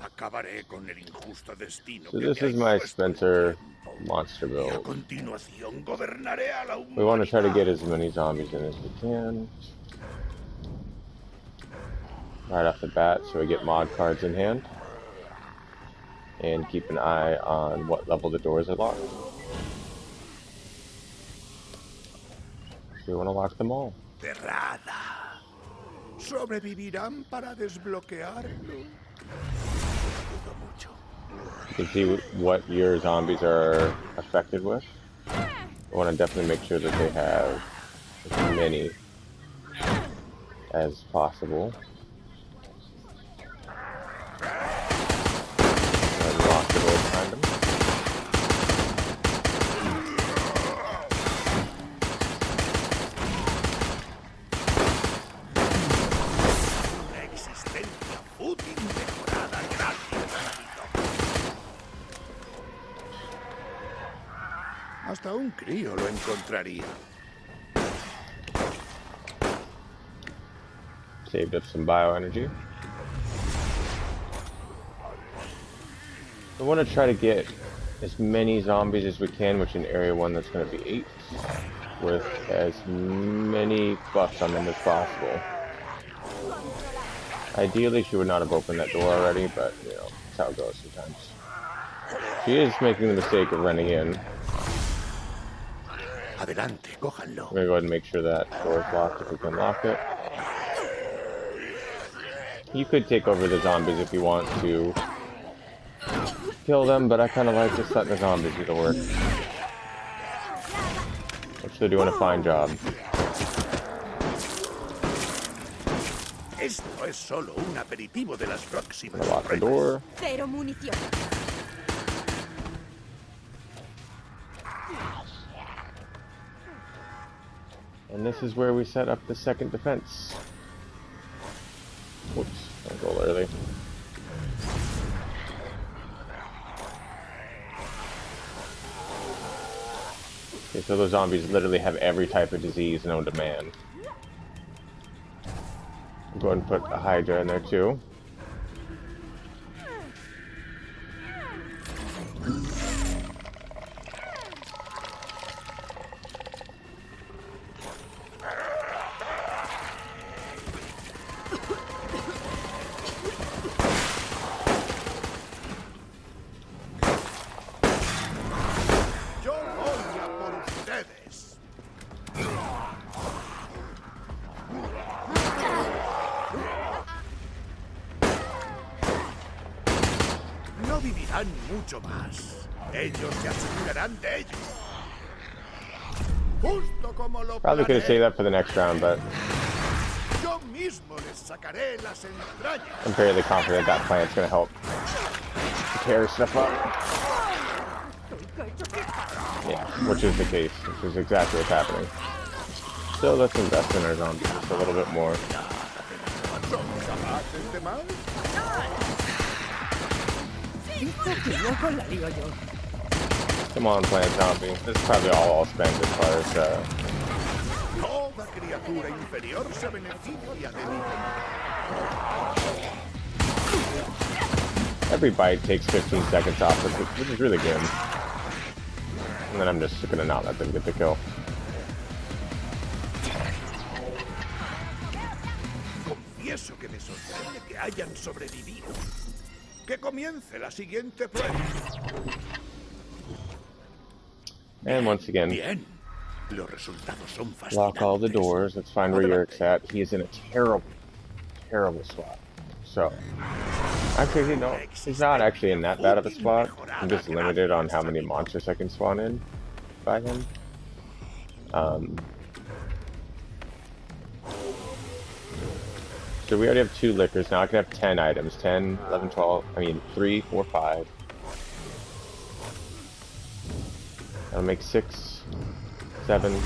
Acabaré con el injusto destino So que this me ha is my impuesto el Spencer tiempo. monster Y a build. continuación gobernaré a la We want to try to humanidad. get as many zombies in as we can. Right off the bat, so we get mod cards in hand. And keep an eye on what level the doors are locked. So we want to lock them all. Cerrada. ¿Sobrevivirán para desbloquearlo? Dudo mucho. You can see what your zombies are affected with. I want to definitely make sure that they have as many as possible. And lock the door behind them. Una existencia fútil mejorada gracias, amiguito. Hasta un crío lo encontraría. Saved up some bioenergy. We want to try to get as many zombies as we can, which in area 1 that's going to be 8, with as many buffs on them as possible. Ideally, she would not have opened that door already, but, you know, that's how it goes sometimes. She is making the mistake of running in. Adelante, cójanlo. I'm going to go ahead and make sure that door is locked if we can lock it. You could take over the zombies if you want to kill them, but I kind of like just letting the zombies do the work. Which they're doing a fine job. Esto es solo un aperitivo de las próximas Lock the pruebas. door. Cero munición. And this is where we set up the second defense. Whoops, I was a little early. Okay, so those zombies literally have every type of disease known to man. I'll go ahead and put a Hydra in there too. Yo voy a por ustedes. No vivirán mucho más. Ellos se asegurarán de ello. Justo como lo Probably could have saved planeé. that for the next round, but Yo mismo les sacaré las entrañas. I'm fairly confident that plant's going to help tear stuff up. Yeah, which is the case, which is exactly what's happening. So let's invest in our zombies just a little bit more. ¿Son capaces de más? Que luego la lío yo. Come on, plant zombie. This is probably all I'll spend as far as Toda criatura inferior se beneficia de mí. every bite takes 15 seconds off, which is really good. And then I'm just gonna not let them get the kill. Confieso que me sorprende que hayan sobrevivido. Que comience la siguiente prueba. And once again, Bien. Los resultados son lock all the fascinantes. doors. Let's find where Yurik's at. He is in a terrible, terrible spot. So, actually, no, he's not actually in that bad of a spot. I'm just limited on how many monsters I can spawn in by him. So we already have 2 liquors. Now I can have 10 items. 10, 11, 12, I mean 3, 4, 5. That'll make 6, 7.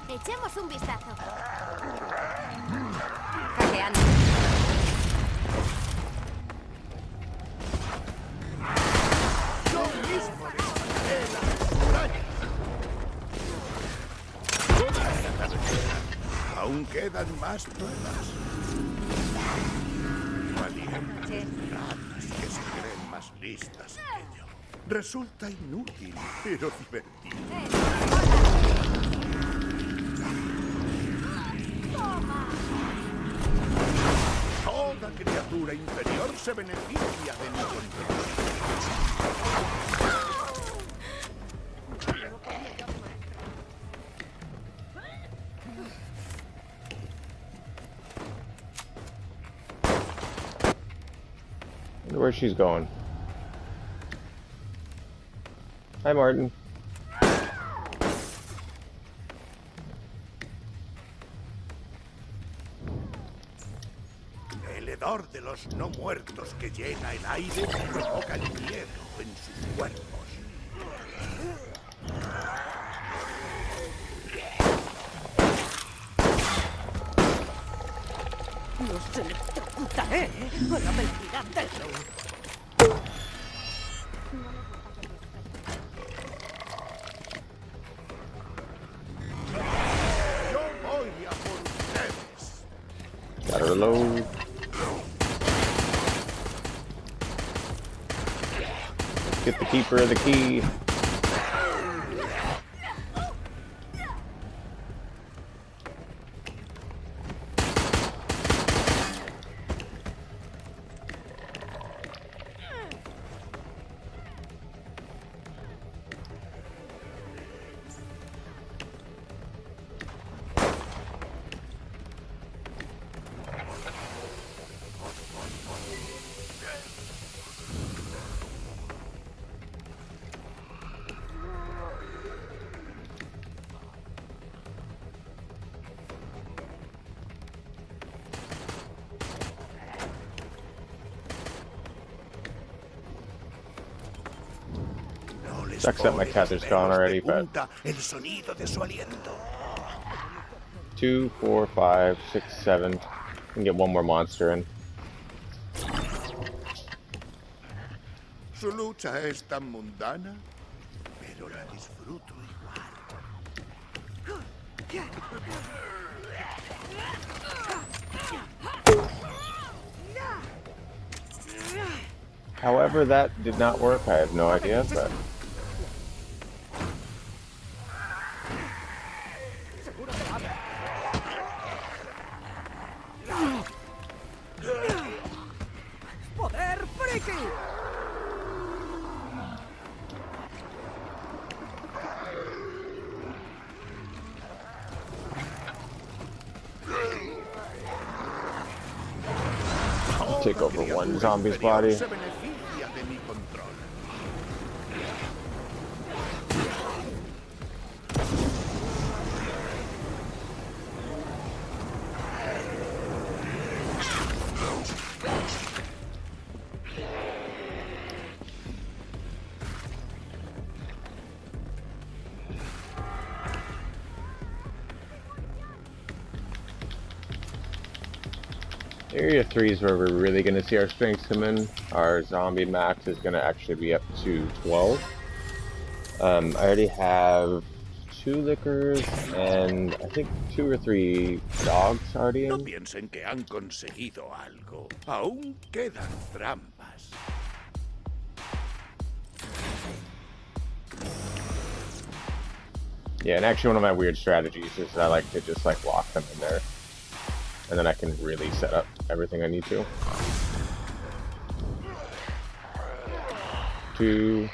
Echemos un vistazo. Hackeando. Yo mismo les sacaré las entrañas. Aún quedan más pruebas. Valientes ratas que se creen más listas que yo. Resulta inútil, pero divertido. Toda criatura inferior se beneficia de mi control. I wonder where she's going. Hi, Martin. El hedor de los no muertos que llena el aire provoca el miedo en sus cuerpos. Los electrocutaré a la velocidad del luz. Yo voy a por ustedes. Gotta reload. Let's get the keeper of the key. Sucks that my tether's gone already, but el sonido de su aliento. 2, 4, 5, 6, 7. I can get one more monster in. Su lucha es tan mundana, pero la disfruto igual. However, that did not work. I have no idea, but... ¡Poder friki! Take over one zombie's body. Area 3 is where we're really going to see our strengths come in. Our zombie max is going to actually be up to 12. I already have 2 liquors and I think 2 or 3 dogs already in. No piensen que han conseguido algo. Aún quedan trampas. Yeah, and actually one of my weird strategies is I like to just like lock them in there. And then I can really set up everything I need to. 2.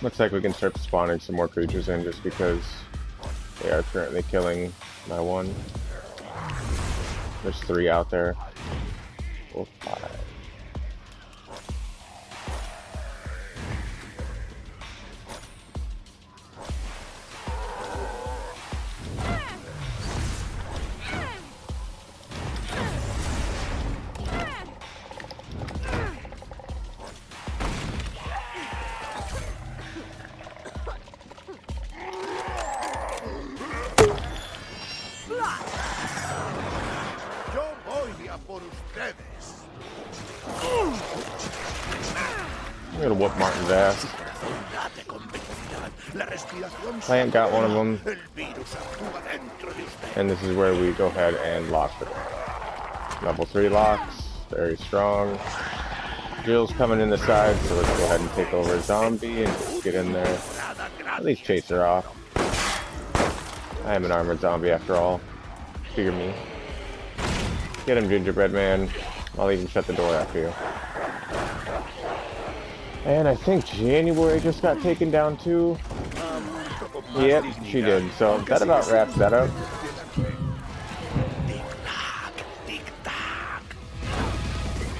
Looks like we can start spawning some more creatures in just because they are currently killing my one. There's 3 out there. 4, 5. whoop Martin's ass. Plant got one of them. And this is where we go ahead and lock the door. Level 3 locks, very strong. Jill's coming in the side, so let's go ahead and take over a zombie and just get in there. At least chase her off. I am an armored zombie after all. Figure me. Get him, gingerbread man. I'll even shut the door after you. And I think January just got taken down too. Yep, she did. So that about wraps that up.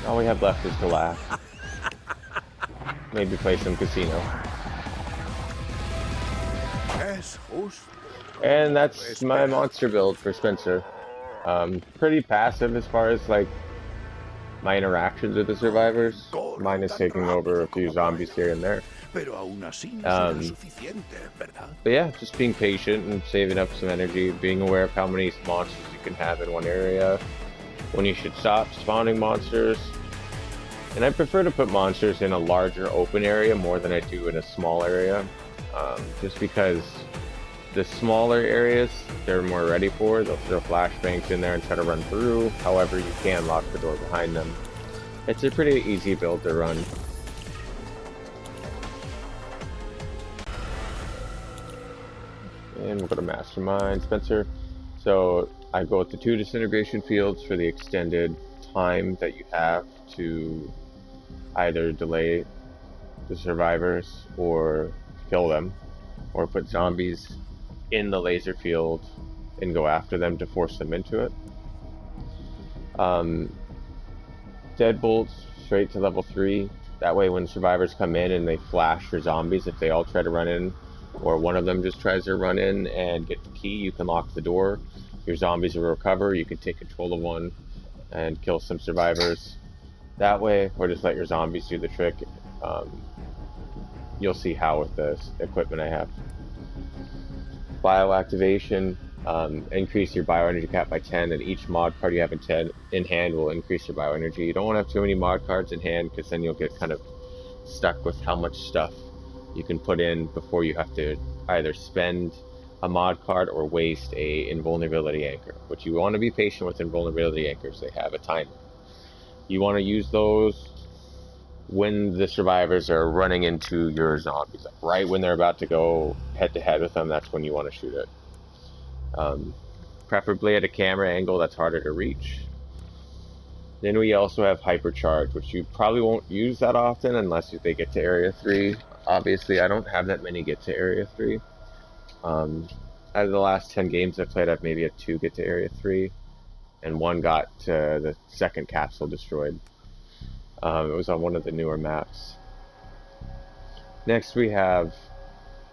All we have left is to laugh. Maybe play some casino. And that's my monster build for Spencer. Pretty passive as far as like my interactions with the survivors, minus taking over a few zombies here and there. But yeah, just being patient and saving up some energy, being aware of how many monsters you can have in one area, when you should stop spawning monsters. And I prefer to put monsters in a larger open area more than I do in a small area, just because the smaller areas they're more ready for. They'll throw flashbangs in there and try to run through. However, you can lock the door behind them. It's a pretty easy build to run. And we'll go to Mastermind, Spencer. So I go with the 2 disintegration fields for the extended time that you have to either delay the survivors or kill them, or put zombies in the laser field and go after them to force them into it. Deadbolts straight to level 3. That way when survivors come in and they flash for zombies, if they all try to run in, or one of them just tries to run in and get the key, you can lock the door. Your zombies will recover, you can take control of one and kill some survivors that way, or just let your zombies do the trick. You'll see how with the equipment I have. Bioactivation, increase your bioenergy cap by 10, and each mod card you have in hand will increase your bioenergy. You don't want to have too many mod cards in hand, because then you'll get kind of stuck with how much stuff you can put in before you have to either spend a mod card or waste a invulnerability anchor. But you want to be patient with invulnerability anchors. They have a timer. You want to use those when the survivors are running into your zombies, like right when they're about to go head to head with them. That's when you want to shoot it. Preferably at a camera angle that's harder to reach. Then we also have hypercharge, which you probably won't use that often unless they get to area 3. Obviously, I don't have that many get to area 3. Out of the last 10 games I played, I've maybe had 2 get to area 3, and 1 got the second capsule destroyed. It was on one of the newer maps. Next we have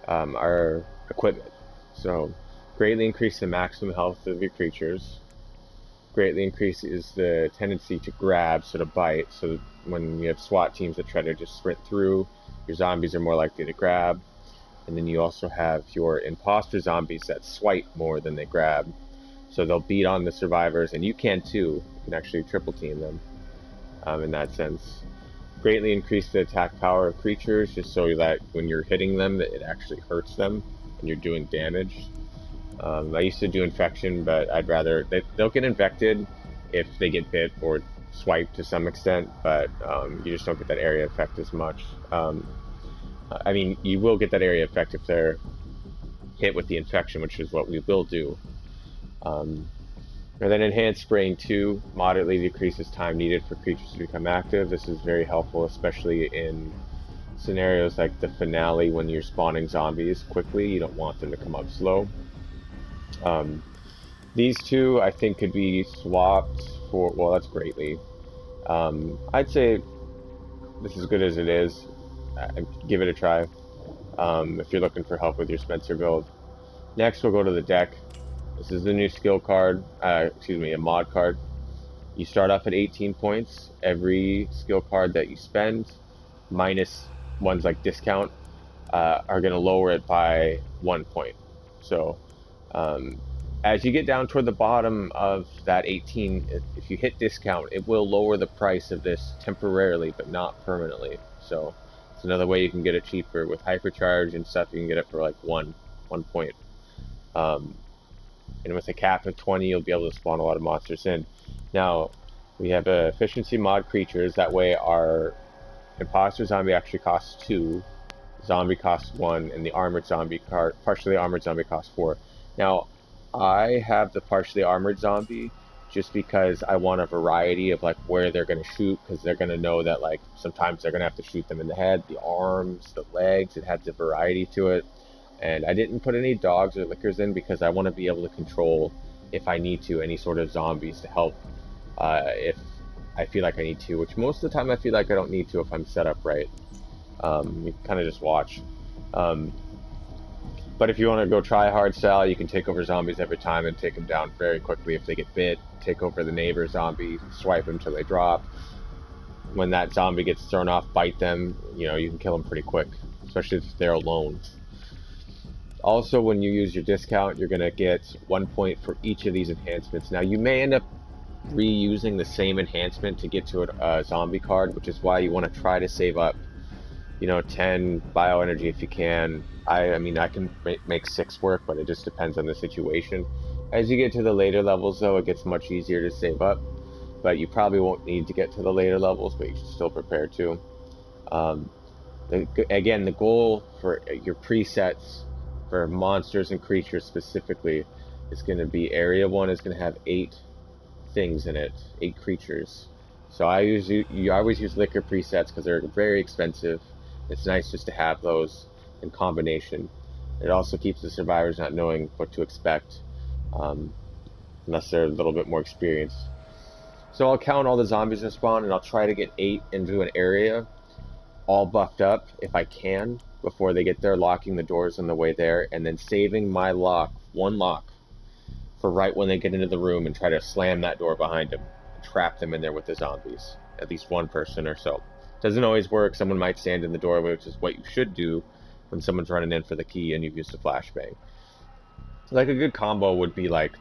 our equipment. So, greatly increase the maximum health of your creatures. Greatly increases the tendency to grab, so to bite. So when you have SWAT teams that try to just sprint through, your zombies are more likely to grab. And then you also have your imposter zombies that swipe more than they grab. So they'll beat on the survivors, and you can too. You can actually triple team them in that sense. Greatly increase the attack power of creatures, just so that when you're hitting them, it actually hurts them and you're doing damage. I used to do infection, but I'd rather... They'll get infected if they get bit or swiped to some extent, but you just don't get that area effect as much. I mean, you will get that area effect if they're hit with the infection, which is what we will do. And then enhanced spraying 2 moderately decreases time needed for creatures to become active. This is very helpful, especially in scenarios like the finale when you're spawning zombies quickly. You don't want them to come up slow. These 2 I think could be swapped for, well, that's greatly. I'd say this is as good as it is. Give it a try if you're looking for help with your Spencer build. Next we'll go to the deck. This is the new skill card, a mod card. You start off at 18 points. Every skill card that you spend, minus ones like discount, are going to lower it by 1 point. So as you get down toward the bottom of that 18, if you hit discount, it will lower the price of this temporarily, but not permanently. So it's another way you can get it cheaper. With hypercharge and stuff, you can get it for like one point. And with a cap of 20, you'll be able to spawn a lot of monsters in. Now, we have efficiency mod creatures. That way our imposter zombie actually costs 2, zombie costs 1, and the armored zombie partially armored zombie costs 4. Now, I have the partially armored zombie just because I want a variety of like where they're going to shoot, because they're going to know that like sometimes they're going to have to shoot them in the head, the arms, the legs. It has a variety to it. And I didn't put any dogs or lickers in because I want to be able to control, if I need to, any sort of zombies to help if I feel like I need to, which most of the time I feel like I don't need to if I'm set up right. You kind of just watch. But if you want to go try hard style, you can take over zombies every time and take them down very quickly. If they get bit, take over the neighbor zombie, swipe them till they drop. When that zombie gets thrown off, bite them. You know, you can kill them pretty quick, especially if they're alone. Also, when you use your discount, you're going to get 1 point for each of these enhancements. Now, you may end up reusing the same enhancement to get to a zombie card, which is why you want to try to save up, you know, 10 bioenergy if you can. I mean, I can make 6 work, but it just depends on the situation. As you get to the later levels, though, it gets much easier to save up. But you probably won't need to get to the later levels, but you should still prepare to. Again, the goal for your presets for monsters and creatures specifically is going to be area 1 is going to have 8 things in it, 8 creatures. So you always use liquor presets because they're very expensive. It's nice just to have those in combination. It also keeps the survivors not knowing what to expect unless they're a little bit more experienced. So I'll count all the zombies that spawn and I'll try to get 8 into an area all buffed up if I can before they get there, locking the doors on the way there, and then saving my one lock for right when they get into the room and try to slam that door behind them and trap them in there with the zombies, at least one person or so. Doesn't always work. Someone might stand in the doorway, which is what you should do when someone's running in for the key and you've used a flashbang. Like a good combo would be like,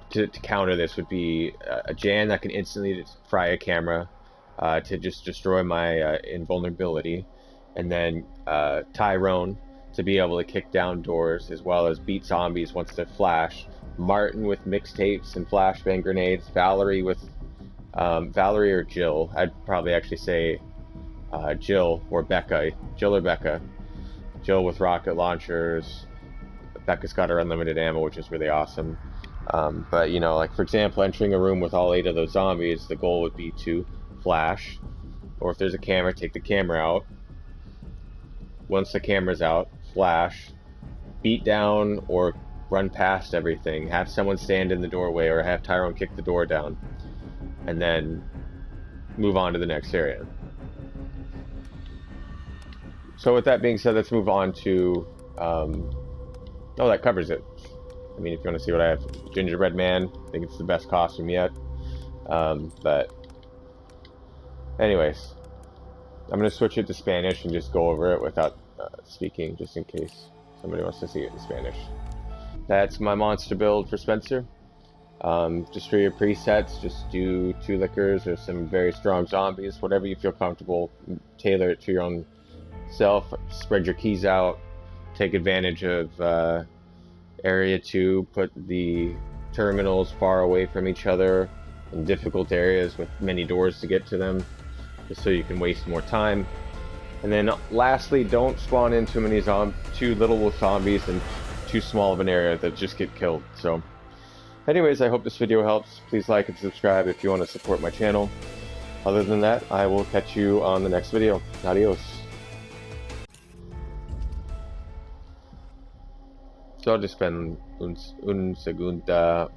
to counter this would be a Jan that can instantly fry a camera to just destroy my invulnerability, and then Tyrone to be able to kick down doors as well as beat zombies once they're flashed, Martin with mixtapes and flashbang grenades, Valerie with Valerie or Jill. I'd probably actually say Jill or Becca. Jill or Becca. Jill with rocket launchers. Becca's got her unlimited ammo, which is really awesome. But you know, like for example, entering a room with all 8 of those zombies, the goal would be to flash, or if there's a camera, take the camera out. Once the camera's out, flash, beat down or run past everything, have someone stand in the doorway or have Tyrone kick the door down, and then move on to the next area. So with that being said, let's move on to oh, that covers it. I mean, if you want to see what I have, Gingerbread Man, I think it's the best costume yet. But anyways, I'm going to switch it to Spanish and just go over it without speaking, just in case somebody wants to see it in Spanish. That's my monster build for Spencer. Just for your presets, just do 2 liquors or some very strong zombies, whatever you feel comfortable. Tailor it to your own self. Spread your keys out. Take advantage of area 2. Put the terminals far away from each other in difficult areas with many doors to get to them, just so you can waste more time. And then lastly, don't spawn in too little zombies in too small of an area that just get killed. So anyways, I hope this video helps. Please like and subscribe if you want to support my channel. Other than that, I will catch you on the next video. Adios. So I'll just spend un segunda